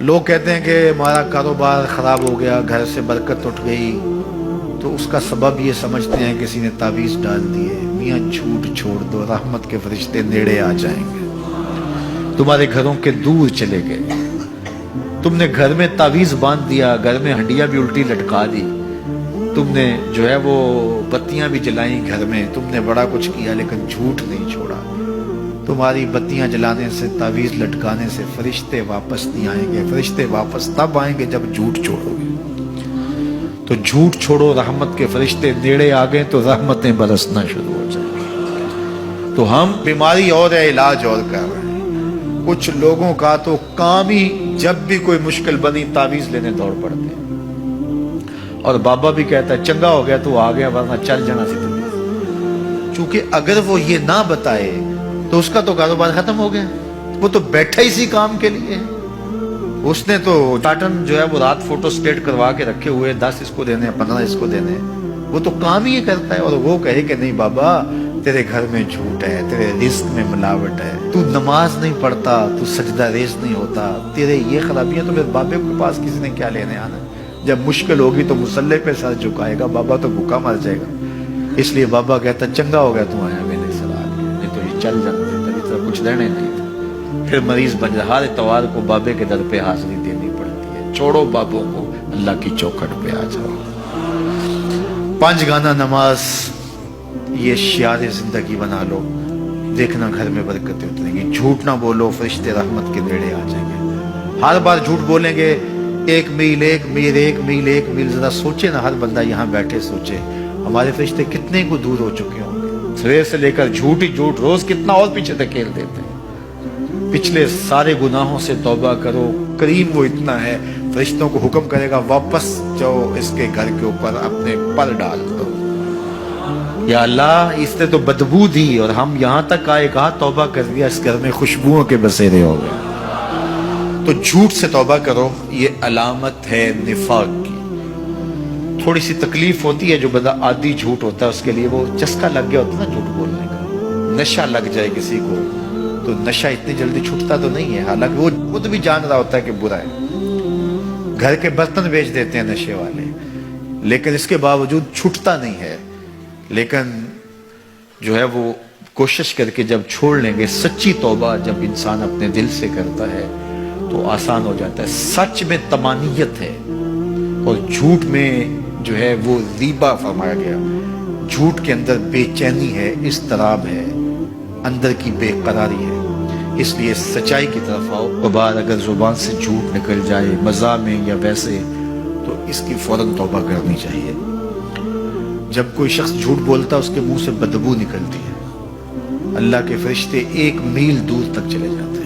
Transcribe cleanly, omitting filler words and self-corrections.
لوگ کہتے ہیں کہ ہمارا کاروبار خراب ہو گیا، گھر سے برکت اٹھ گئی، تو اس کا سبب یہ سمجھتے ہیں کسی نے تعویذ ڈال دیے۔ میاں جھوٹ چھوڑ دو، رحمت کے فرشتے نیڑے آ جائیں گے، تمہارے گھروں کے دور چلے گئے۔ تم نے گھر میں تعویذ باندھ دیا، گھر میں ہنڈیاں بھی الٹی لٹکا دی، تم نے جو ہے وہ بتیاں بھی جلائیں گھر میں، تم نے بڑا کچھ کیا، لیکن جھوٹ نہیں چھوڑا۔ تمہاری بتیاں جلانے سے، تعویذ لٹکانے سے فرشتے واپس نہیں آئیں گے۔ فرشتے واپس تب آئیں گے جب جھوٹ چھوڑو گے۔ تو جھوٹ چھوڑو، رحمت کے فرشتے نیڑے آ گئے تو رحمتیں برسنا شروع ہو جائیں گی۔ تو ہم بیماری اور ہے، علاج اور کر رہے ہیں۔ کچھ لوگوں کا تو کام ہی جب بھی کوئی مشکل بنی تعویذ لینے دوڑ پڑتے ہیں، اور بابا بھی کہتا ہے چنگا ہو گیا تو آ گیا، ورنہ چل جانا سی طبیعت۔ چونکہ اگر وہ یہ نہ بتائے تو اس کا تو کاروبار ختم ہو گیا، وہ تو بیٹھا اسی کام کے لیے۔ اس نے تو ٹاٹن جو ہے وہ رات فوٹو سٹیٹ کروا کے رکھے ہوئے، 10 اس کو دینے، 15 اس کو دینے، وہ تو کام ہی یہ کرتا ہے۔ اور وہ کہے کہ نہیں بابا، تیرے گھر میں جھوٹ ہے، تیرے رزق میں ملاوٹ ہے، تو نماز نہیں پڑھتا، تو سجدہ ریز نہیں ہوتا، تیرے یہ خرابیاں، تو پھر بابے کے پاس کسی نے کیا لینے آنا؟ جب مشکل ہوگی تو مصلے پہ سر جھکائے گا، بابا تو بھوکا مر جائے گا۔ اس لیے بابا کہتا چنگا ہو گیا تم آیا میرے سوال، نہیں تو یہ چل جاتے، تبھی تو کچھ لینے نہیں تھا۔ پھر مریض بن جائے، ہر اتوار کو بابے کے در پہ حاضری دینی پڑتی ہے۔ چھوڑو بابوں کو، اللہ کی چوکھٹ پہ آ جاؤ۔ 5 گانا نماز یہ شعار زندگی بنا لو، دیکھنا گھر میں برکتیں اتریں گی۔ جھوٹ نہ بولو، فرشتے رحمت کے نیڑے آ جائیں گے۔ ہر بار جھوٹ بولیں گے، 1 میل 1 میل 1 میل 1 میل، ذرا سوچے نا، ہر بندہ یہاں بیٹھے سوچے ہمارے فرشتے کتنے کو دور ہو چکے ہوں گے۔ صبح سے لے کر جھوٹ ہی جھوٹ، روز کتنا اور پیچھے دھکیل دیتے ہیں۔ پچھلے سارے گناہوں سے توبہ کرو، کریم وہ اتنا ہے، فرشتوں کو حکم کرے گا واپس جاؤ، اس کے گھر کے اوپر اپنے پر ڈال دو۔ یا اللہ، اس نے تو بدبو دی اور ہم یہاں تک آئے، کہا توبہ کر دیا، اس گھر میں خوشبوؤں کے بسیرے ہو گئے۔ تو جھوٹ سے توبہ کرو، یہ علامت ہے نفاق کی۔ تھوڑی سی تکلیف ہوتی ہے، جو بندہ عادی جھوٹ ہوتا ہے اس کے لیے وہ چسکا لگ گیا ہوتا ہے نا جھوٹ بولنے کا۔ نشہ لگ جائے کسی کو تو نشہ اتنی جلدی چھوٹتا تو نہیں ہے، حالانکہ وہ خود بھی جان رہا ہوتا ہے کہ برا ہے۔ گھر کے برتن بیچ دیتے ہیں نشے والے، لیکن اس کے باوجود چھوٹتا نہیں ہے۔ لیکن جو ہے وہ کوشش کر کے جب چھوڑ لیں گے، سچی توبہ جب انسان اپنے دل سے کرتا ہے تو آسان ہو جاتا ہے۔ سچ میں طمانیت ہے، اور جھوٹ میں جو ہے وہ ریبہ فرمایا گیا۔ جھوٹ کے اندر بے چینی ہے، اضطراب ہے، اندر کی بے قراری ہے۔ اس لیے سچائی کی طرف آؤ۔ بار اگر زبان سے جھوٹ نکل جائے، مزاح میں یا ویسے، تو اس کی فوراً توبہ کرنی چاہیے۔ جب کوئی شخص جھوٹ بولتا ہے اس کے منہ سے بدبو نکلتی ہے، اللہ کے فرشتے 1 میل دور تک چلے جاتے ہیں۔